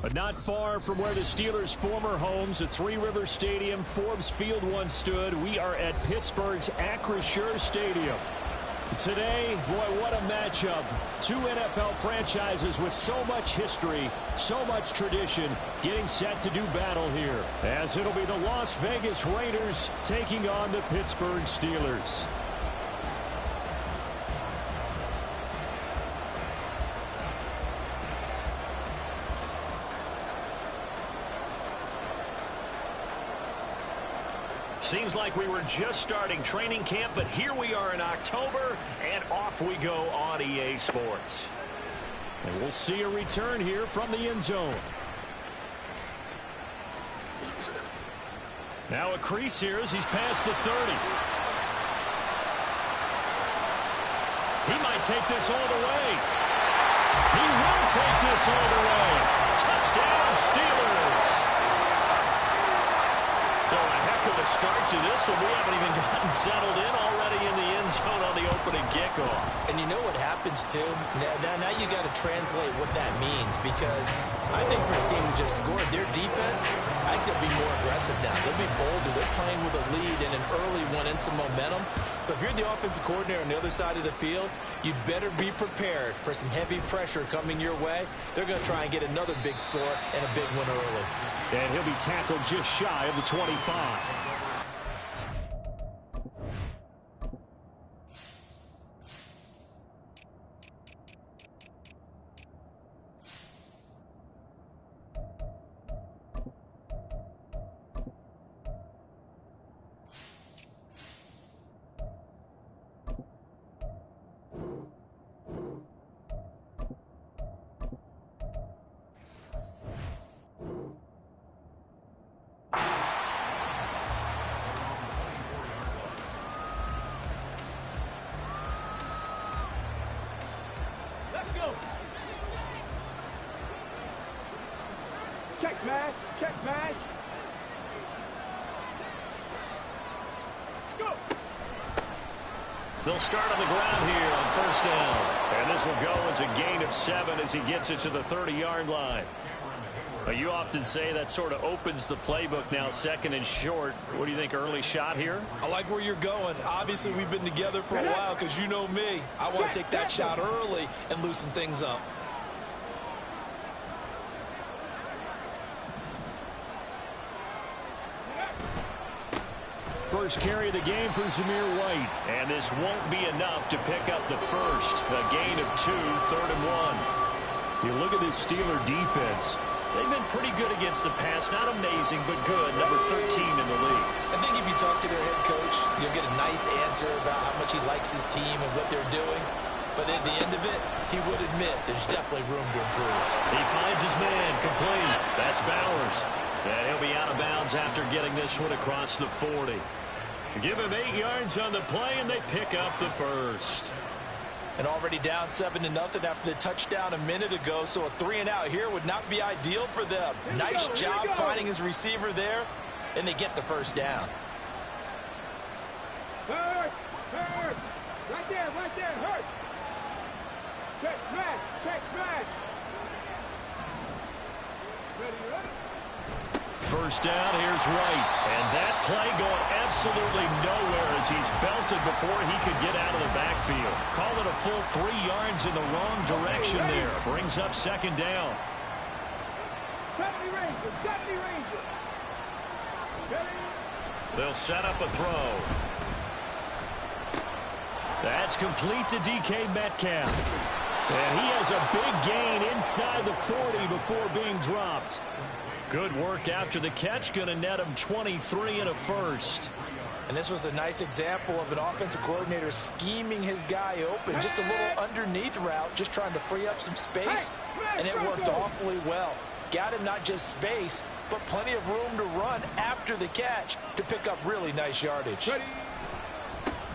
But not far from where the Steelers' former homes at Three Rivers Stadium, Forbes Field once stood, we are at Pittsburgh's Acrisure Stadium. Today, boy, what a matchup. Two NFL franchises with so much history, so much tradition, getting set to do battle here, as it'll be the Las Vegas Raiders taking on the Pittsburgh Steelers. Seems like we were just starting training camp, but here we are in October, and off we go on EA Sports. And we'll see a return here from the end zone. Now a crease here as he's past the 30. He might take this all the way. He will take this all the way. Touchdown, Steelers. So a heck of a start to this one. We haven't even gotten settled in already in the end zone on the opening kickoff. And you know what happens, too? Now you got to translate what that means, because I think for a team to just score, their defense, I think they'll be more aggressive now. They'll be bolder. They're playing with a lead and an early one and some momentum. So if you're the offensive coordinator on the other side of the field, you'd better be prepared for some heavy pressure coming your way. They're going to try and get another big score and a big one early. And he'll be tackled just shy of the 25. Check smash, check smash. Let's go. They'll start on the ground here on first down. And this will go as a gain of 7 as he gets it to the 30-yard line. But you often say that sort of opens the playbook now, second and short. What do you think, early shot here? I like where you're going. Obviously, we've been together for a while because you know me. I want to take that shot early and loosen things up. First carry of the game for Zamir White. And this won't be enough to pick up the first. A gain of 2, 3rd and 1. You look at this Steeler defense. They've been pretty good against the pass. Not amazing, but good. Number 13 in the league. I think if you talk to their head coach, you'll get a nice answer about how much he likes his team and what they're doing. But at the end of it, he would admit there's definitely room to improve. He finds his man complete. That's Bowers. And he'll be out of bounds after getting this one across the 40. Give him 8 yards on the play, and they pick up the first. And already down 7-0 after the touchdown a minute ago, so a 3-and-out here would not be ideal for them. Nice job finding his receiver there, and they get the first down. Hurt, hurt. Right there, hurt. Check smash, check smash. Ready. First down, here's Wright. And that play going absolutely nowhere as he's belted before he could get out of the backfield. Call it a full 3 yards in the wrong direction there. Brings up second down. 70 Rangers. They'll set up a throw. That's complete to DK Metcalf. And he has a big gain inside the 40 before being dropped. Good work after the catch. Going to net him 23 and a first. And this was a nice example of an offensive coordinator scheming his guy open. Just a little underneath route, just trying to free up some space. And it worked awfully well. Got him not just space, but plenty of room to run after the catch to pick up really nice yardage.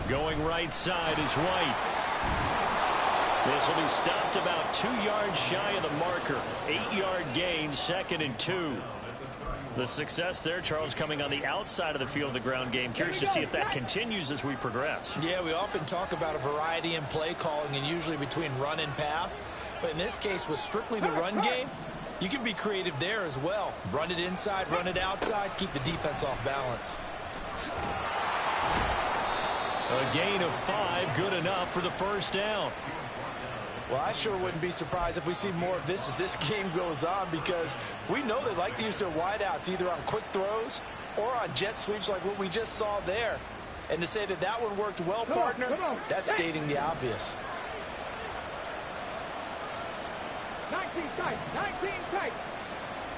Going right side is White. This will be stopped about 2 yards shy of the marker. 8-yard gain, 2nd and 2. The success there, Charles, coming on the outside of the field of the ground game. Curious to see if that continues as we progress. Yeah, we often talk about a variety in play calling and usually between run and pass. But in this case, with strictly the run game, you can be creative there as well. Run it inside, run it outside, keep the defense off balance. A gain of 5, good enough for the first down. Well, I sure wouldn't be surprised if we see more of this as this game goes on, because we know they like to use their wideouts either on quick throws or on jet sweeps like what we just saw there. And to say that that one worked well, partner, that's stating the obvious. 19 tight, 19 tight.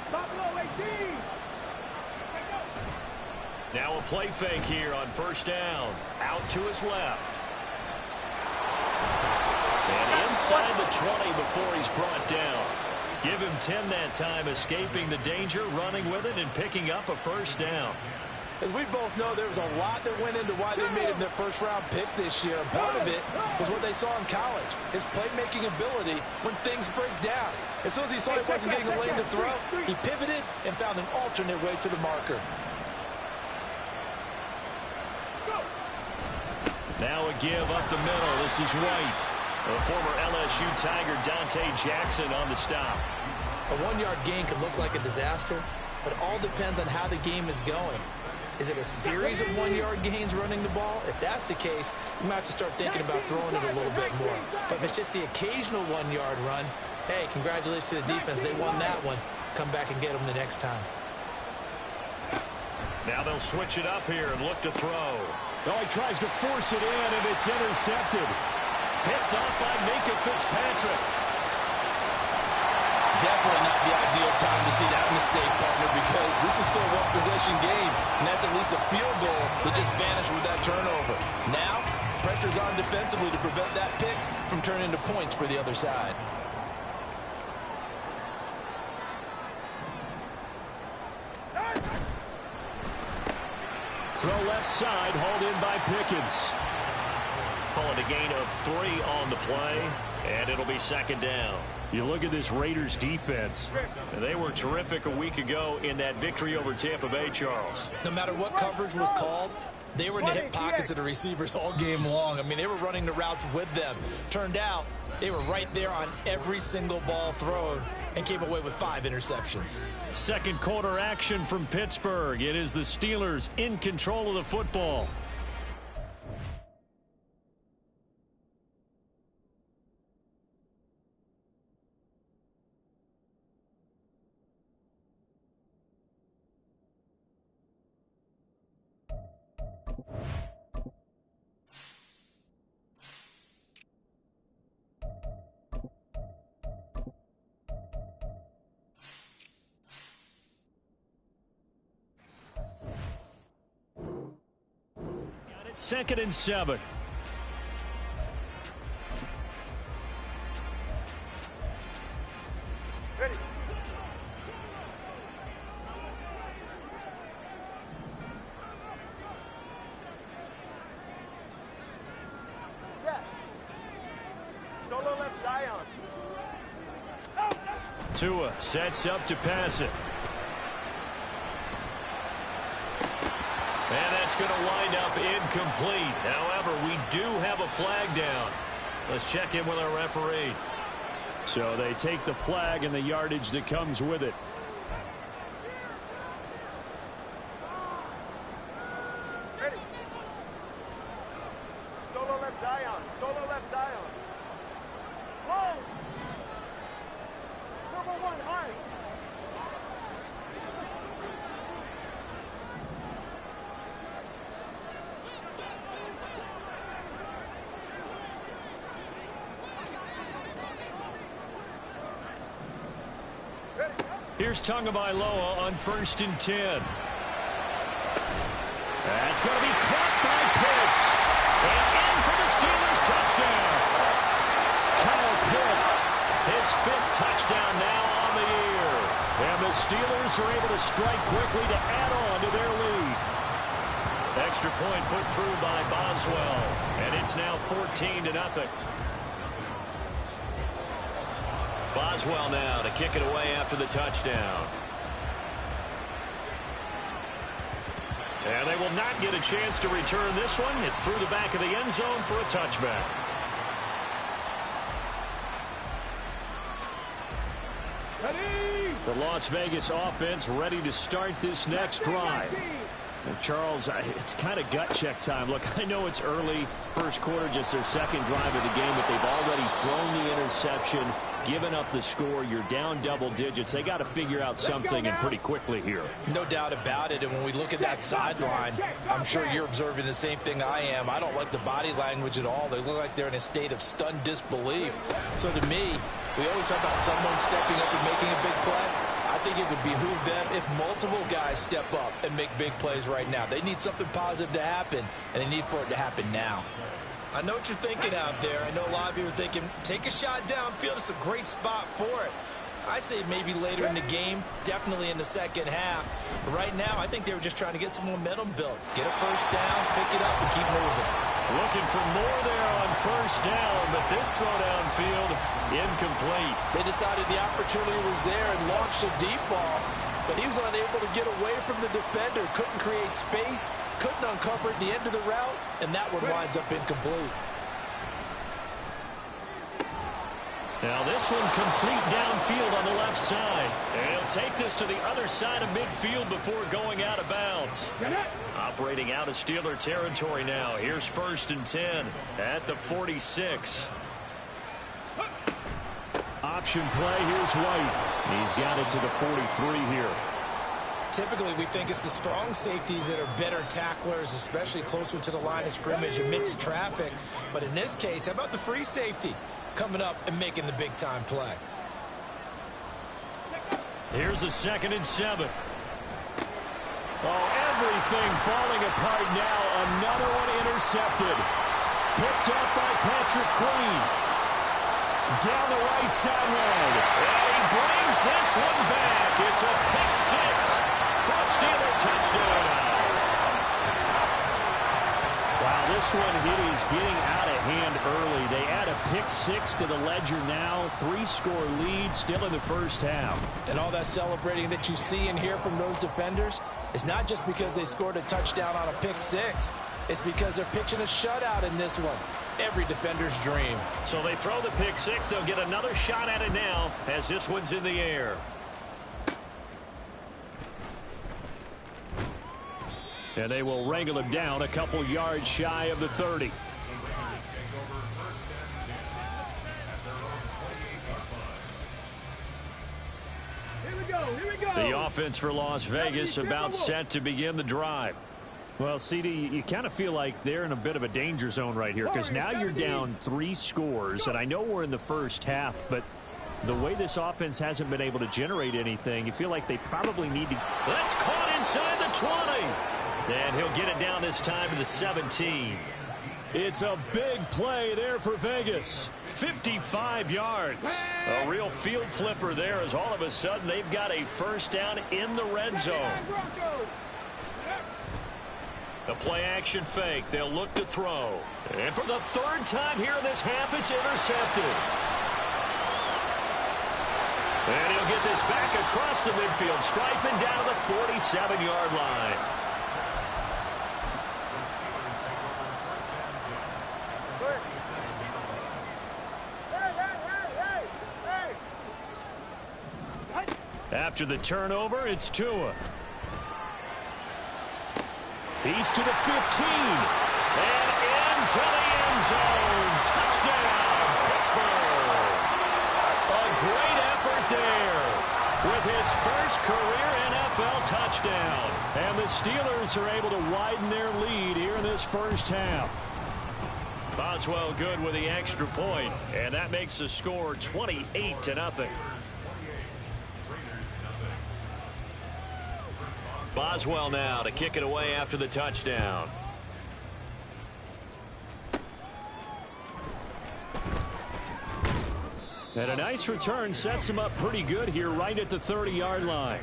Stop below 18. Now a play fake here on first down. Out to his left. And inside the 20 before he's brought down. Give him 10 that time, escaping the danger, running with it, and picking up a first down. As we both know, there was a lot that went into why they made him their first-round pick this year. Part of it was what they saw in college, his playmaking ability when things break down. As soon as he saw he wasn't getting a lane to throw, he pivoted and found an alternate way to the marker. Now a give up the middle. This is White. The former LSU Tiger Dante Jackson on the stop. A 1-yard gain could look like a disaster, but it all depends on how the game is going. Is it a series of 1-yard gains running the ball? If that's the case, you might have to start thinking about throwing it a little bit more. But if it's just the occasional 1-yard run, hey, congratulations to the defense. They won that one. Come back and get them the next time. Now they'll switch it up here and look to throw. Oh, he tries to force it in, and it's intercepted. Picked off by Minkah Fitzpatrick. Definitely not the ideal time to see that mistake, partner, because this is still a one-possession game, and that's at least a field goal that just vanished with that turnover. Now, pressure's on defensively to prevent that pick from turning into points for the other side. Throw left side, hauled in by Pickens. Calling a gain of 3 on the play, and it'll be second down. You look at this Raiders defense. They were terrific a week ago in that victory over Tampa Bay, Charles. No matter what coverage was called, they were in the hip pockets of the receivers all game long. I mean, they were running the routes with them. Turned out they were right there on every single ball thrown and came away with 5 interceptions. Second quarter action from Pittsburgh. It is the Steelers in control of the football. Second and 7. Ready. Step. Solo left Zion. Tua sets up to pass it. And that's going to wind up incomplete. However, we do have a flag down. Let's check in with our referee. So they take the flag and the yardage that comes with it. Ready. Solo left Zion. Solo left Zion. Low. Turbo 1 high. Here's Tagovailoa on 1st and 10. That's going to be caught by Pitts. And in for the Steelers touchdown. Kyle Pitts, his 5th touchdown now on the year. And the Steelers are able to strike quickly to add on to their lead. Extra point put through by Boswell. And it's now 14-0. Boswell now to kick it away after the touchdown. And they will not get a chance to return this one. It's through the back of the end zone for a touchback. Ready. The Las Vegas offense ready to start this next drive. And Charles, it's kind of gut check time. Look, I know it's early, first quarter, just their second drive of the game, but they've already thrown the interception, given up the score. You're down double digits. They got to figure out something, and pretty quickly here. No doubt about it. And when we look at that sideline, I'm sure you're observing the same thing I am. I don't like the body language at all. They look like they're in a state of stunned disbelief. So to me, we always talk about someone stepping up and making a big play. I think it would behoove them if multiple guys step up and make big plays right now. They need something positive to happen, and they need for it to happen now. I know what you're thinking out there. I know a lot of you are thinking, take a shot downfield. It's a great spot for it. I'd say maybe later in the game, definitely in the second half. But right now, I think they were just trying to get some momentum built. Get a first down, pick it up, and keep moving. Looking for more there on first down, but this throw downfield, incomplete. They decided the opportunity was there and launched a deep ball, but he was unable to get away from the defender, couldn't create space, couldn't uncover at the end of the route, and that one winds up incomplete. Now this one complete downfield on the left side. And he'll take this to the other side of midfield before going out of bounds. Operating out of Steeler territory now. Here's 1st and 10 at the 46. Option play. Here's White. He's got it to the 43 here. Typically, we think it's the strong safeties that are better tacklers, especially closer to the line of scrimmage amidst traffic. But in this case, how about the free safety coming up and making the big-time play? Here's a 2nd and 7. Oh, everything falling apart now. Another one intercepted. Picked up by Patrick Queen. Down the right sideline. And he brings this one back. It's a pick 6 for a Steeler touchdown. Wow, this one, it is getting out of hand early. They add a pick 6 to the ledger now. 3-score lead still in the first half. And all that celebrating that you see and hear from those defenders is not just because they scored a touchdown on a pick 6. It's because they're pitching a shutout in this one. Every defender's dream. So they throw the pick 6. They'll get another shot at it now as this one's in the air. And they will wrangle him down a couple yards shy of the 30. The offense for Las Vegas about set to begin the drive. Well, CD, you kind of feel like they're in a bit of a danger zone right here because now you're down 3 scores, and I know we're in the first half, but the way this offense hasn't been able to generate anything, you feel like they probably need to. That's caught inside the 20. And he'll get it down this time to the 17. It's a big play there for Vegas. 55 yards. A real field flipper there as all of a sudden they've got a first down in the red zone. The play action fake. They'll look to throw. And for the 3rd time here in this half, it's intercepted. And he'll get this back across the midfield stripe and down to the 47-yard line. After the turnover, it's Tua. He's to the 15. And into the end zone. Touchdown, Pittsburgh. A great effort there with his first career NFL touchdown. And the Steelers are able to widen their lead here in this first half. Boswell good with the extra point, and that makes the score 28-0. Boswell now to kick it away after the touchdown. And a nice return sets him up pretty good here right at the 30-yard line.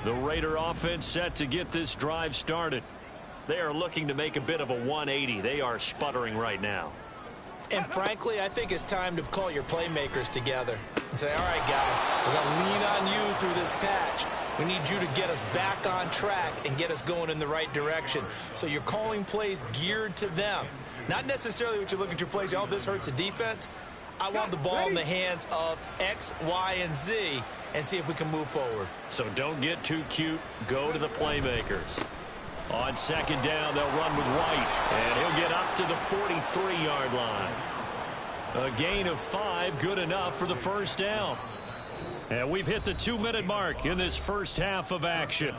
The Raider offense set to get this drive started. They are looking to make a bit of a 180. They are sputtering right now. And frankly, I think it's time to call your playmakers together and say, all right, guys, we're going to lean on you through this patch. We need you to get us back on track and get us going in the right direction. So you're calling plays geared to them. Not necessarily what you look at your plays, oh, this hurts the defense. I want the ball in the hands of X, Y, and Z and see if we can move forward. So don't get too cute. Go to the playmakers. On second down, they'll run with White, and he'll get up to the 43-yard line. A gain of 5, good enough for the first down. And we've hit the 2-minute mark in this first half of action.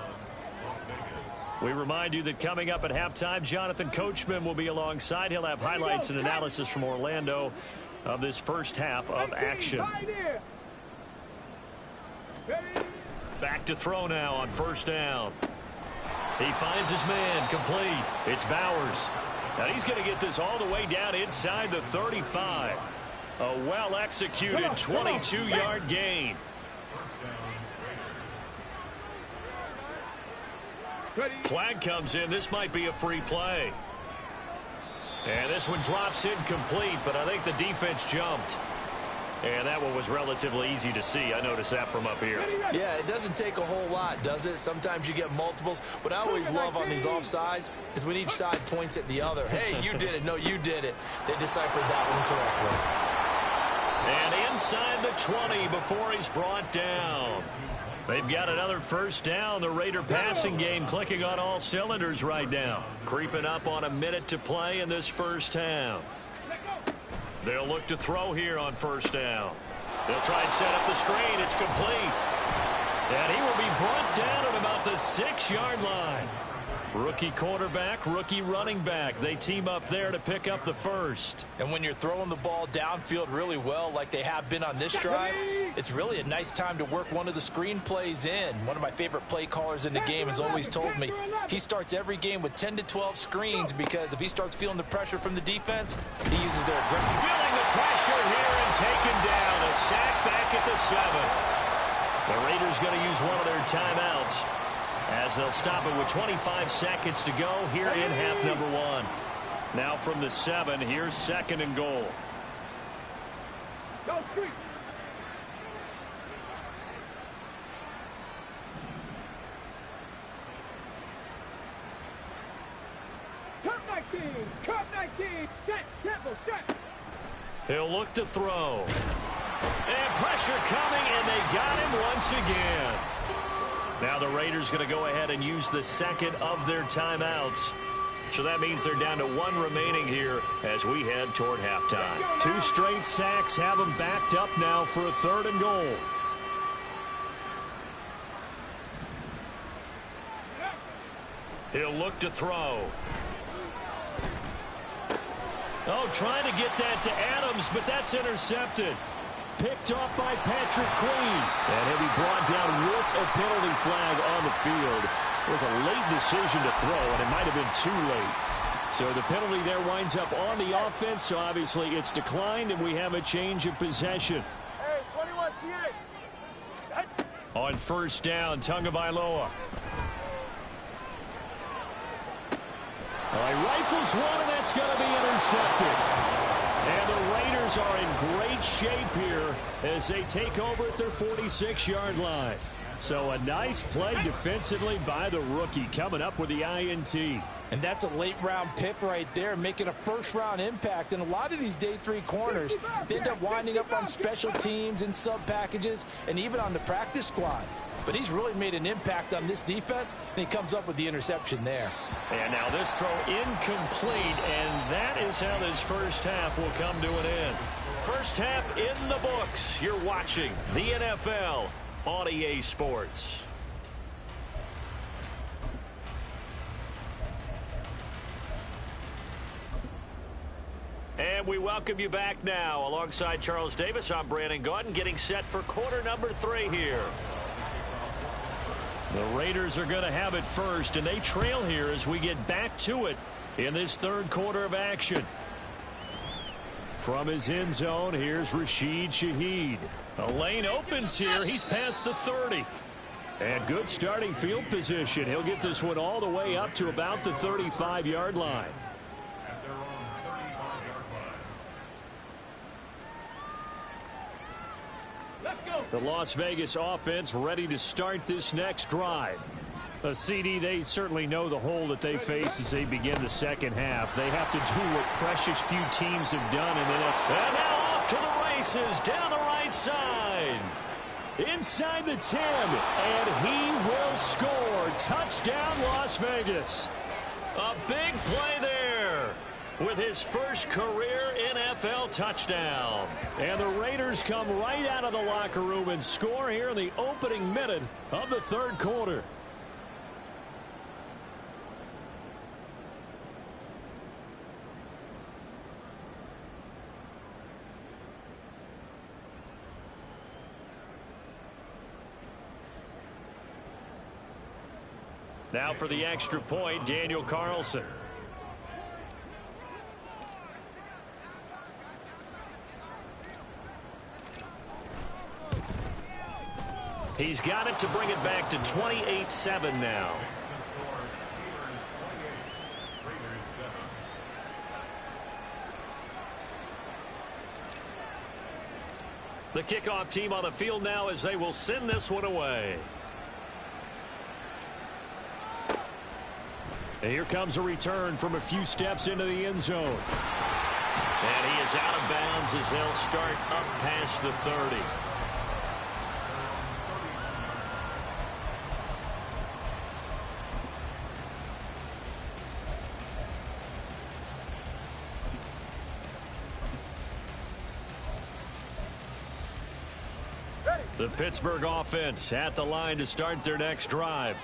We remind you that coming up at halftime, Jonathan Coachman will be alongside. He'll have highlights and analysis from Orlando of this first half of action. Back to throw now on first down. He finds his man, complete. It's Bowers. Now he's going to get this all the way down inside the 35. A well-executed 22-yard gain. Flag comes in. This might be a free play. And this one drops incomplete, but I think the defense jumped. And that one was relatively easy to see. I noticed that from up here. Yeah, it doesn't take a whole lot, does it? Sometimes you get multiples. What I always love on these offsides is when each side points at the other. Hey, you did it. No, you did it. They deciphered that one correctly. And inside the 20 before he's brought down. They've got another first down. The Raider passing game clicking on all cylinders right now. Creeping up on a minute to play in this first half. They'll look to throw here on first down. They'll try and set up the screen. It's complete. And he will be brought down at about the 6-yard line. Rookie quarterback, rookie running back. They team up there to pick up the first. And when you're throwing the ball downfield really well like they have been on this drive, it's really a nice time to work one of the screen plays in. One of my favorite play callers in the game has always told me he starts every game with 10 to 12 screens because if he starts feeling the pressure from the defense, he uses their aggressive. Feeling the pressure here and taken down. A sack back at the 7. The Raiders going to use one of their timeouts as they'll stop it with 25 seconds to go here in half number 1. Now from the 7, here's second and goal. Go street. Cut 19. Set. Tempo. Set. He'll look to throw. And pressure coming, and they got him once again. Now the Raiders going to go ahead and use the second of their timeouts. So that means they're down to 1 remaining here as we head toward halftime. 2 straight sacks have them backed up now for a 3rd and goal. He'll look to throw. Oh, trying to get that to Adams, but that's intercepted. Picked off by Patrick Queen. And he'll be brought down with a penalty flag on the field. It was a late decision to throw, and it might have been too late. So the penalty there winds up on the offense, so obviously it's declined, and we have a change of possession. Hey, 21 TA. On first down, Tagovailoa. He rifles one, and that's going to be intercepted. And the Raiders are in great shape here as they take over at their 46-yard line. So a nice play defensively by the rookie coming up with the INT. And that's a late-round pick right there, making a first-round impact. And a lot of these day 3 corners, they end up winding up on special teams and sub-packages and even on the practice squad. But he's really made an impact on this defense, and he comes up with the interception there. And now this throw incomplete, and that is how this first half will come to an end. First half in the books. You're watching the NFL on EA Sports. And we welcome you back now. Alongside Charles Davis, I'm Brandon Gaudin, getting set for quarter number 3 here. The Raiders are going to have it first, and they trail here as we get back to it in this 3rd quarter of action. From his end zone, here's Rashid Shaheed. A lane opens here. He's past the 30. And good starting field position. He'll get this one all the way up to about the 35-yard line. The Las Vegas offense ready to start this next drive. A CD, they certainly know the hole that they face as they begin the second half. They have to do what precious few teams have done. And now off to the races down the right side. Inside the 10, and he will score. Touchdown, Las Vegas. A big play there with his first career NFL touchdown. And the Raiders come right out of the locker room and score here in the opening minute of the third quarter. Now for the extra point, Daniel Carlson. He's got it to bring it back to 28-7 now. The kickoff team on the field now as they will send this one away. And here comes a return from a few steps into the end zone. And he is out of bounds as they'll start up past the 30. The Pittsburgh offense at the line to start their next drive.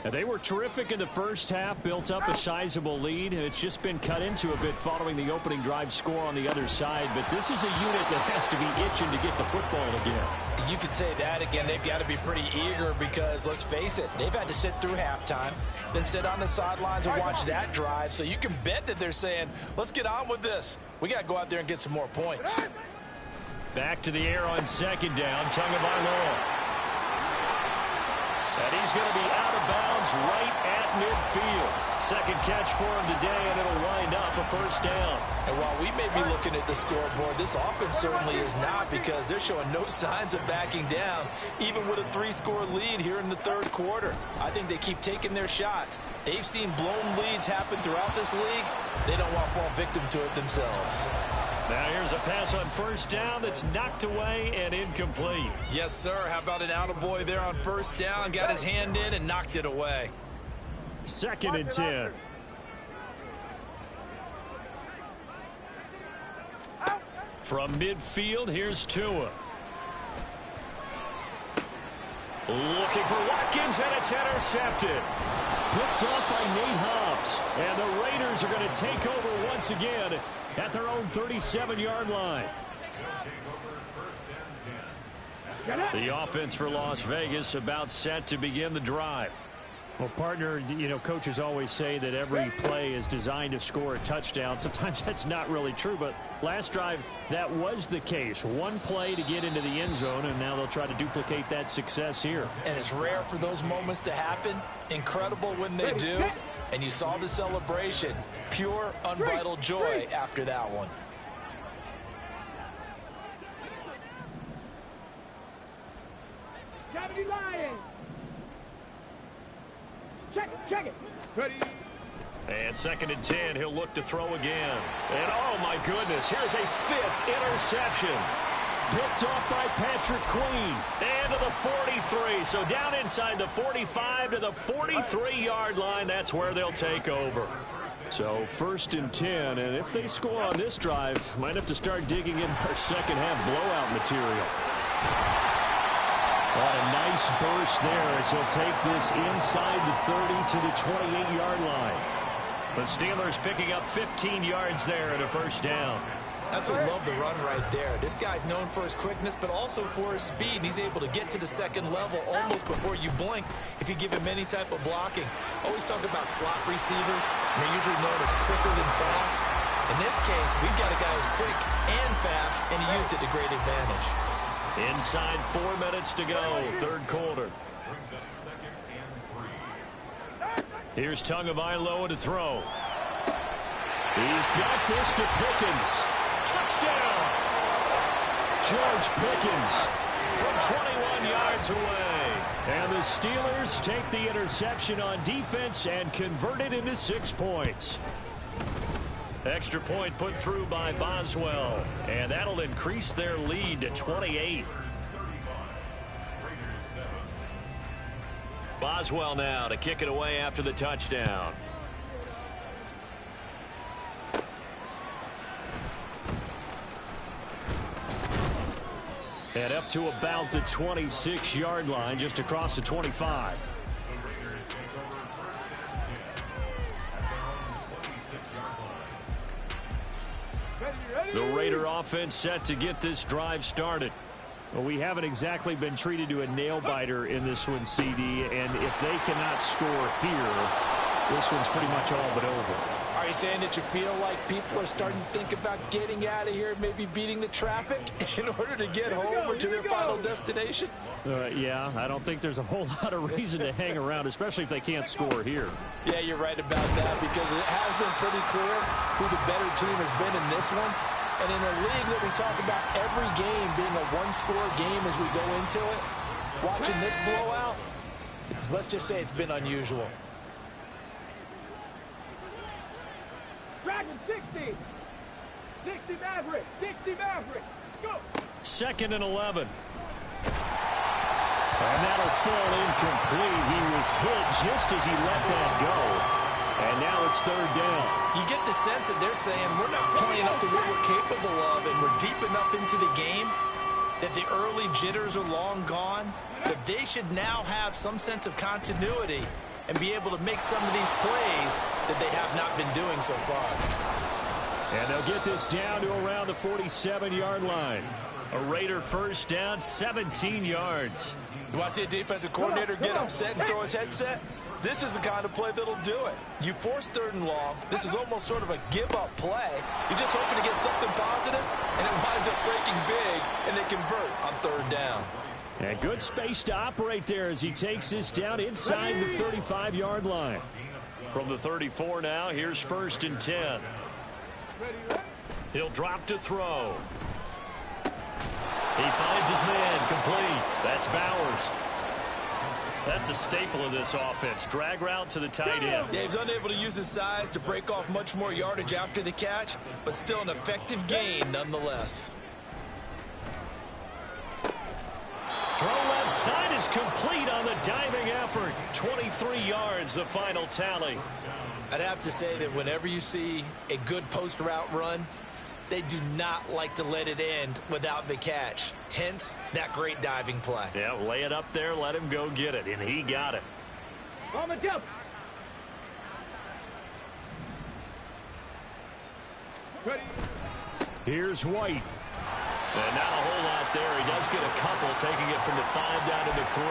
And they were terrific in the first half, built up a sizable lead, and it's just been cut into a bit following the opening drive score on the other side. But this is a unit that has to be itching to get the football again. You could say that again. They've got to be pretty eager because, let's face it, they've had to sit through halftime, then sit on the sidelines and watch that drive. So you can bet that they're saying, let's get on with this. We got to go out there and get some more points. Back to the air on second down, Tagovailoa. And he's going to be out of bounds right at midfield. Second catch for him today, and it'll wind up a first down. And while we may be looking at the scoreboard, this offense certainly is not, because they're showing no signs of backing down, even with a 3-score lead here in the third quarter. I think they keep taking their shots. They've seen blown leads happen throughout this league. They don't want to fall victim to it themselves. Now here's a pass on first down that's knocked away and incomplete. Yes, sir. How about an attaboy there on first down? Got his hand in and knocked it away. Second and 10. From midfield, here's Tua. Looking for Watkins, and it's intercepted. Picked off by Nate Hobbs. And the Raiders are going to take over once again at their own 37-yard line. The offense for Las Vegas about set to begin the drive. Well, partner, you know, coaches always say that every play is designed to score a touchdown. Sometimes that's not really true, but last drive, that was the case. One play to get into the end zone, and now they'll try to duplicate that success here. And it's rare for those moments to happen. Incredible when they do. And you saw the celebration. Pure, unbridled joy after that one. Check it. Ready. And second and 10, he'll look to throw again. And oh my goodness, here's a 5th interception. Picked off by Patrick Queen. And to the 43. So down inside the 45 to the 43-yard line. That's where they'll take over. So first and 10, and if they score on this drive, might have to start digging in our second half blowout material. What a nice burst there as he'll take this inside the 30 to the 28-yard line. The Steelers picking up 15 yards there and a first down. Absolutely love the run right there. This guy's known for his quickness, but also for his speed. And he's able to get to the second level almost before you blink if you give him any type of blocking. Always talk about slot receivers, and they're usually known as quicker than fast. In this case, we've got a guy who's quick and fast, and he used it to great advantage. Inside 4 minutes to go, third quarter. Here's Tagovailoa to throw. He's got this to Pickens. Touchdown! George Pickens from 21 yards away. And the Steelers take the interception on defense and convert it into 6 points. Extra point put through by Boswell, and that'll increase their lead to 28. Boswell now to kick it away after the touchdown. And up to about the 26-yard line, just across the 25. The Raider offense set to get this drive started. Well, we haven't exactly been treated to a nail-biter in this one, CD, and if they cannot score here, this one's pretty much all but over. Are you saying that you feel like people are starting to think about getting out of here, maybe beating the traffic in order to get home or to their final destination? Yeah, I don't think there's a whole lot of reason to hang around, especially if they can't score here. Yeah, you're right about that, because it has been pretty clear who the better team has been in this one. And in a league that we talk about every game being a one-score game as we go into it, watching this blowout, let's just say it's been unusual. Dragon 60. 60 Maverick. 60 Maverick. Let's go. 2nd and 11. And that'll fall incomplete. He was hit just as he let that go. And now it's 3rd down. You get the sense that they're saying we're not playing up to what we're capable of, and we're deep enough into the game that the early jitters are long gone, that they should now have some sense of continuity and be able to make some of these plays that they have not been doing so far. And they'll get this down to around the 47-yard line. A Raider first down, 17 yards. You want to see a defensive coordinator get upset and throw his headset? This is the kind of play that'll do it. You force 3rd and long. This is almost sort of a give-up play. You're just hoping to get something positive, and it winds up breaking big, and they convert on 3rd down. And good space to operate there as he takes this down inside the 35-yard line. From the 34 now, here's 1st and 10. He'll drop to throw. He finds his man, complete. That's Bowers. That's a staple of this offense. Drag route to the tight end. Yeah, he's unable to use his size to break off much more yardage after the catch, but still an effective gain nonetheless. Throw left side is complete on the diving effort. 23 yards, the final tally. I'd have to say that whenever you see a good post route run, they do not like to let it end without the catch. Hence, that great diving play. Yeah, lay it up there, let him go get it, and he got it. Here's White. And not a whole lot there. He does get a couple, taking it from the 5 down to the 3.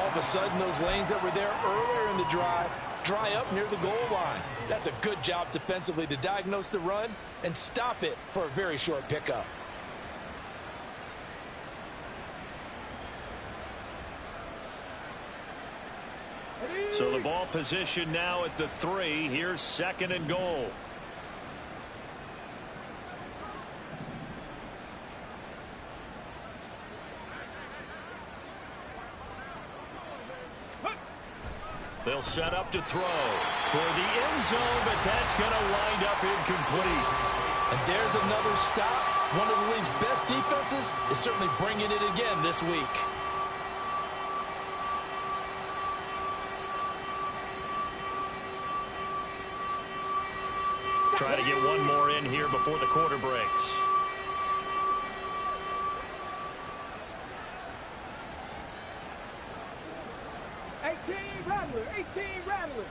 All of a sudden, those lanes that were there earlier in the drive dry up near the goal line. That's a good job defensively to diagnose the run and stop it for a very short pickup. So the ball position now at the 3. Here's 2nd and goal. They'll set up to throw toward the end zone, but that's going to wind up incomplete. And there's another stop. One of the league's best defenses is certainly bringing it again this week. Try to get one more in here before the quarter breaks. Rattler.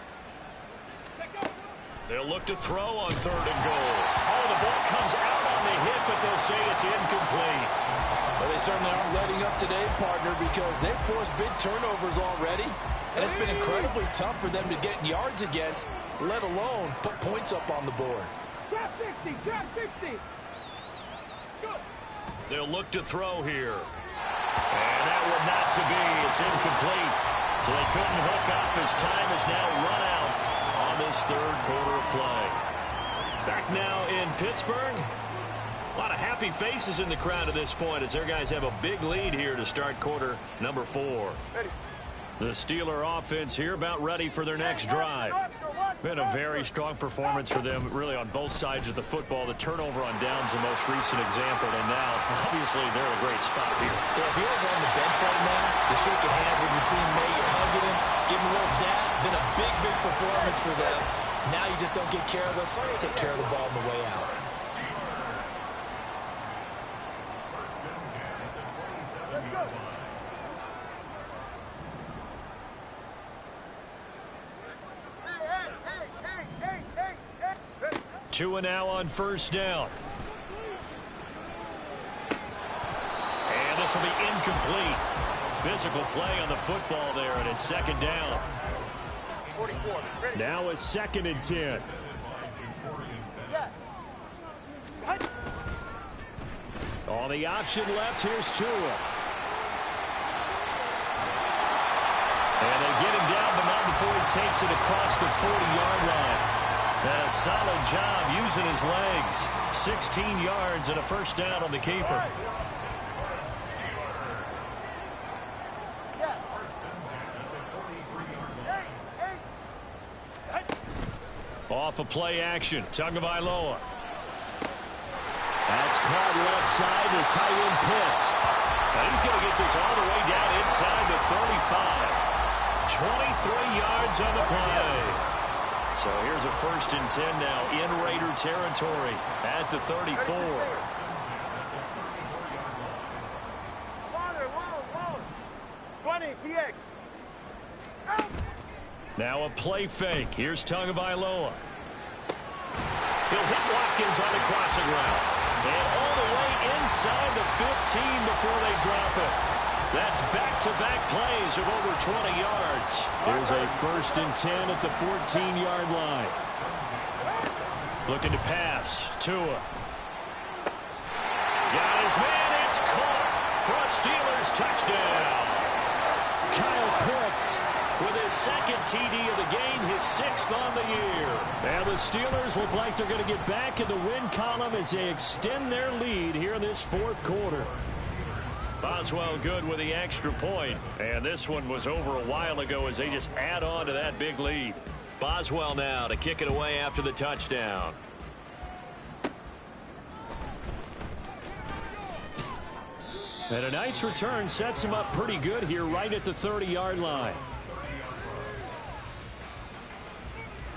They'll look to throw on 3rd and goal. Oh, the ball comes out on the hit, but they'll say it's incomplete. Well, they certainly aren't letting up today, partner, because they've forced big turnovers already. And it's been incredibly tough for them to get yards against, let alone put points up on the board. Trap 60, trap 60. Go. They'll look to throw here. And that one not to be. It's incomplete. So they couldn't hook up as time is now run out on this 3rd quarter of play. Back now in Pittsburgh. A lot of happy faces in the crowd at this point as their guys have a big lead here to start quarter number 4. Ready. The Steeler offense here about ready for their next drive. Been a very strong performance for them, really, on both sides of the football. The turnover on downs the most recent example, and now, obviously, they're in a great spot here. Yeah, if you're over on the bench right now, you're shaking hands with your teammate, you're hugging him, giving him a little dap. Been a big, big performance for them. Now you just don't get careless. Take care of the ball on the way out. Let's go. Hey. 2 and now on first down. And this will be incomplete. Physical play on the football there, and it's second down. 44. Ready. Now a 2nd and 10. Yeah. On the option left, here's Tua. And they get him down, but not before he takes it across the 40-yard line. And a solid job using his legs. 16 yards and a first down on the keeper. Off a play action. Tagovailoa. That's caught left side to tight end Pitts. And he's going to get this all the way down inside the 35. 23 yards on the play. So here's a 1st and 10 now in Raider territory at the 34. Long. 20, TX. Out. Now a play fake. Here's Tagovailoa. He'll hit Watkins on the crossing route. And all the way inside the 15 before they drop it. That's back-to-back plays of over 20 yards. Here's a 1st and 10 at the 14-yard line. Looking to pass. Tua. Got his man. It's caught for a Steelers touchdown. Kyle Pitts with his 2nd TD of the game, his 6th on the year. And the Steelers look like they're going to get back in the win column as they extend their lead here in this 4th quarter. Boswell good with the extra point. And this one was over a while ago as they just add on to that big lead. Boswell now to kick it away after the touchdown. And a nice return sets him up pretty good here right at the 30-yard line.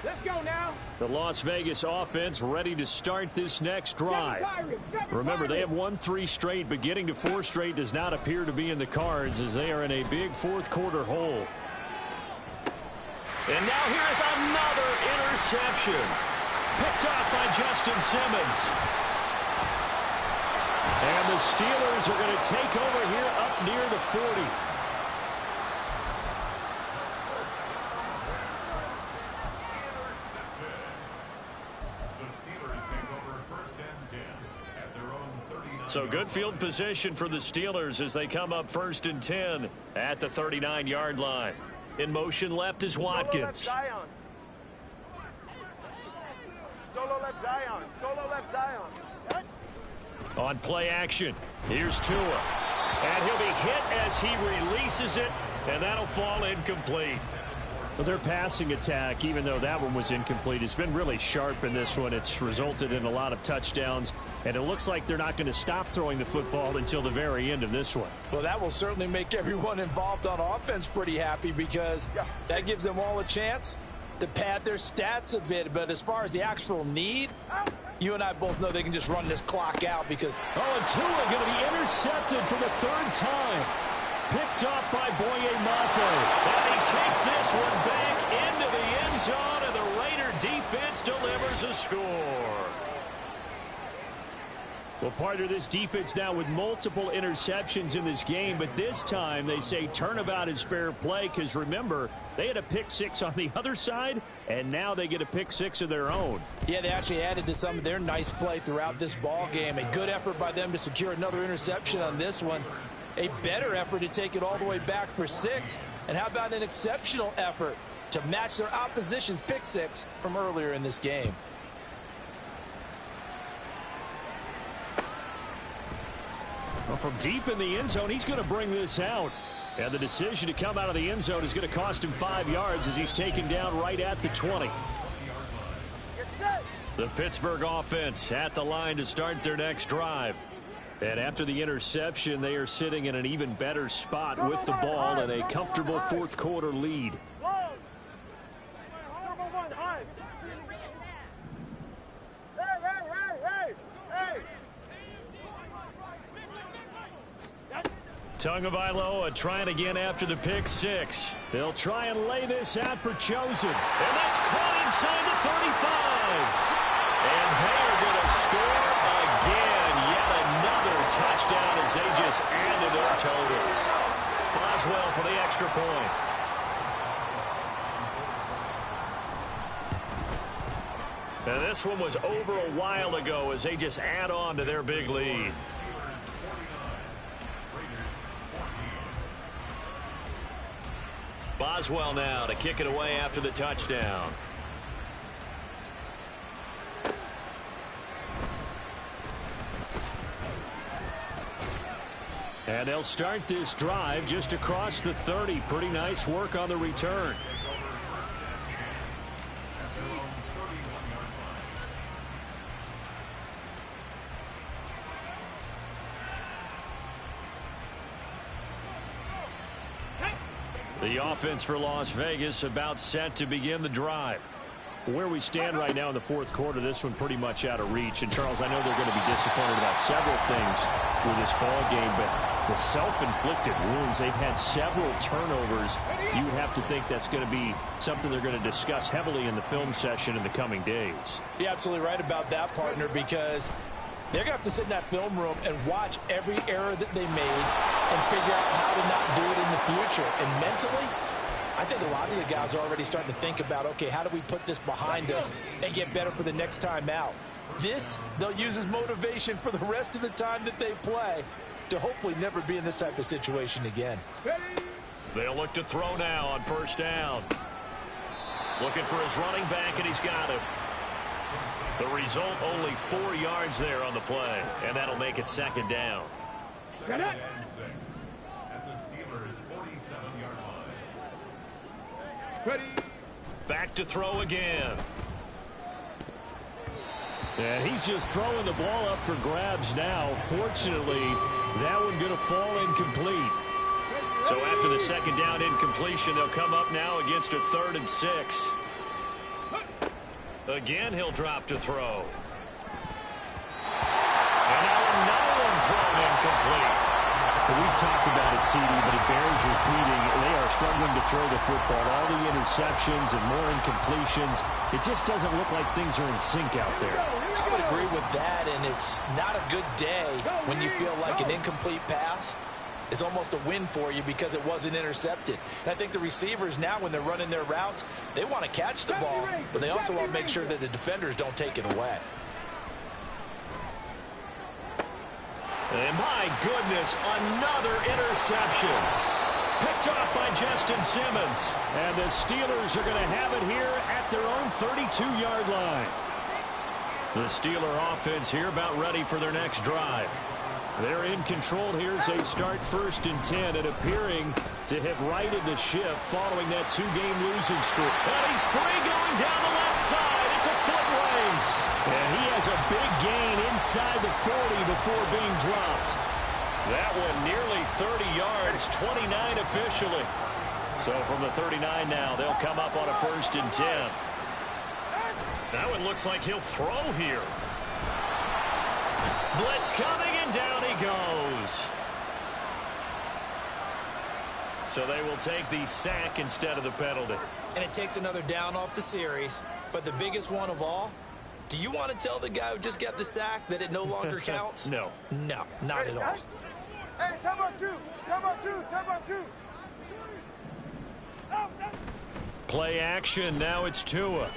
Let's go now. The Las Vegas offense ready to start this next drive. Remember, they have won 3 straight, but getting to 4 straight does not appear to be in the cards as they are in a big 4th quarter hole. And now here is another interception. Picked off by Justin Simmons. And the Steelers are going to take over here up near the 40. So good field position for the Steelers as they come up 1st and 10 at the 39-yard line. In motion left is Watkins. Solo left Zion. On play action, here's Tua. And he'll be hit as he releases it, and that'll fall incomplete. Well, their passing attack, even though that one was incomplete, has been really sharp in this one. It's resulted in a lot of touchdowns, and it looks like they're not going to stop throwing the football until the very end of this one. Well, that will certainly make everyone involved on offense pretty happy because that gives them all a chance to pad their stats a bit. But as far as the actual need, you and I both know they can just run this clock out because... Oh, and Tua going to be intercepted for the 3rd time. Picked off by Boye Mafe. And he takes this one back into the end zone, and the Raider defense delivers a score. Well, part of this defense now with multiple interceptions in this game, but this time they say turnabout is fair play because, remember, they had a pick 6 on the other side, and now they get a pick 6 of their own. Yeah, they actually added to some of their nice play throughout this ball game. A good effort by them to secure another interception on this one. A better effort to take it all the way back for 6. And how about an exceptional effort to match their opposition's pick 6 from earlier in this game? Well, from deep in the end zone, he's going to bring this out. And the decision to come out of the end zone is going to cost him 5 yards as he's taken down right at the 20. The Pittsburgh offense at the line to start their next drive. And after the interception, they are sitting in an even better spot with the ball and a comfortable fourth quarter lead. Tagovailoa trying again after the pick six. They'll try and lay this out for Chosen. And that's caught inside the 35. And they are going to score again. Yet another touchdown as they just add to their totals. Boswell for the extra point. And this one was over a while ago as they just add on to their big lead. Boswell now to kick it away after the touchdown. And they'll start this drive just across the 30. Pretty nice work on the return. The offense for Las Vegas about set to begin the drive. Where we stand right now in the fourth quarter, this one pretty much out of reach. And, Charles, I know they're going to be disappointed about several things with this ball game, but the self-inflicted wounds, they've had several turnovers. You would have to think that's going to be something they're going to discuss heavily in the film session in the coming days. You're absolutely right about that, partner, because they're going to have to sit in that film room and watch every error that they made and figure out how to not do it in the future. And mentally, I think a lot of the guys are already starting to think about, okay, how do we put this behind us and get better for the next time out? This, they'll use as motivation for the rest of the time that they play to hopefully never be in this type of situation again. They'll look to throw now on first down. Looking for his running back, and he's got it. The result, only 4 yards there on the play, and that'll make it second down. Second and 6 at the Steelers' 47-yard line. Ready. Back to throw again. And he's just throwing the ball up for grabs now. Fortunately, that one going to fall incomplete. So after the second down incompletion, they'll come up now against a 3rd and 6. Again, he'll drop to throw. And now another one thrown incomplete. Well, we've talked about it, CD, but it bears repeating. They are struggling to throw the football. All the interceptions and more incompletions. It just doesn't look like things are in sync out there. I would agree with that, and it's not a good day when you feel like an incomplete pass is almost a win for you because it wasn't intercepted. And I think the receivers now, when they're running their routes, they want to catch the ball, but they also want to make sure that the defenders don't take it away. And my goodness, another interception. Picked off by Justin Simmons. And the Steelers are going to have it here at their own 32-yard line. The Steeler offense here about ready for their next drive. They're in control here as they start 1st and 10 and appearing to have righted the ship following that 2-game losing streak. And he's free going down the left side. It's a foot race. And he has a big gain inside the 40 before being dropped. That one nearly 30 yards, 29 officially. So from the 39 now, they'll come up on a 1st and 10. That one looks like he'll throw here. Blitz coming, and down he goes. So they will take the sack instead of the penalty. And it takes another down off the series. But the biggest one of all, do you want to tell the guy who just got the sack that it no longer counts? No. No, not at all. Hey, time out two. Play action. Now it's Tua.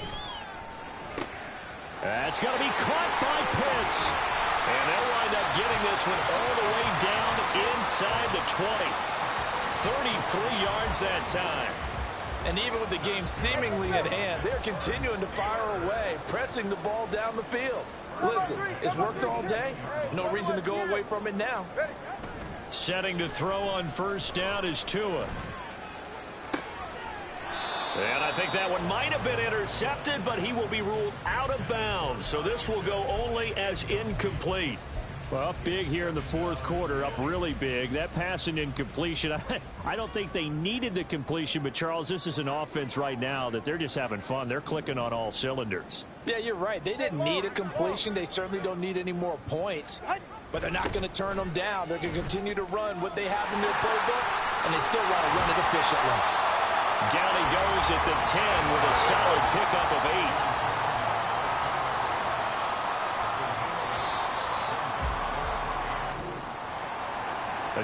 That's going to be caught by Pitts. And they'll wind up getting this one all the way down inside the 20. 33 yards that time. And even with the game seemingly at hand, they're continuing to fire away, pressing the ball down the field. Listen, it's worked all day. No reason to go away from it now. Setting to throw on first down is Tua. And I think that one might have been intercepted, but he will be ruled out of bounds. So this will go only as incomplete. Well, up big here in the fourth quarter, up really big. That pass and incompletion, I don't think they needed the completion, but Charles, this is an offense right now that they're just having fun. They're clicking on all cylinders. Yeah, you're right. They didn't need a completion. They certainly don't need any more points, but they're not going to turn them down. They're going to continue to run what they have in their playbook, and they still want to run it efficiently. Down he goes at the 10 with a solid pickup of 8.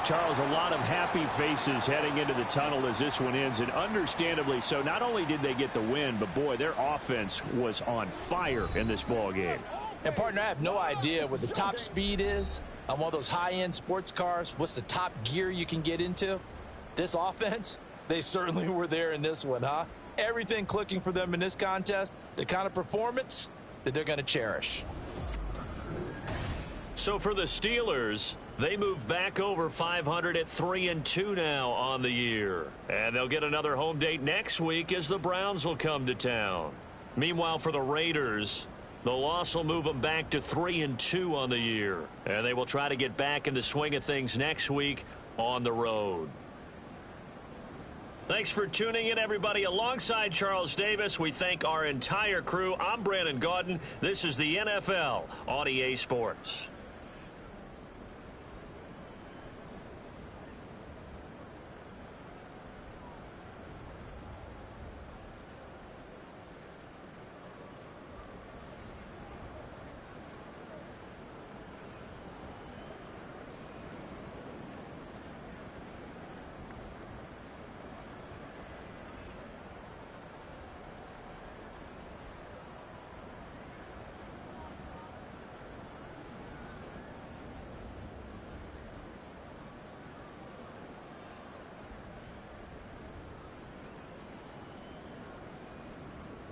Charles, a lot of happy faces heading into the tunnel as this one ends, and understandably so. Not only did they get the win, but, boy, their offense was on fire in this ball game. And, partner, I have no idea what the top speed is on one of those high-end sports cars. What's the top gear you can get into? This offense, they certainly were there in this one, huh? Everything clicking for them in this contest, the kind of performance that they're going to cherish. So for the Steelers, they move back over 500 at 3-2 now on the year. And they'll get another home date next week as the Browns will come to town. Meanwhile, for the Raiders, the loss will move them back to 3-2 on the year. And they will try to get back in the swing of things next week on the road. Thanks for tuning in, everybody. Alongside Charles Davis, we thank our entire crew. I'm Brandon Gaudin. This is the NFL on EA Sports.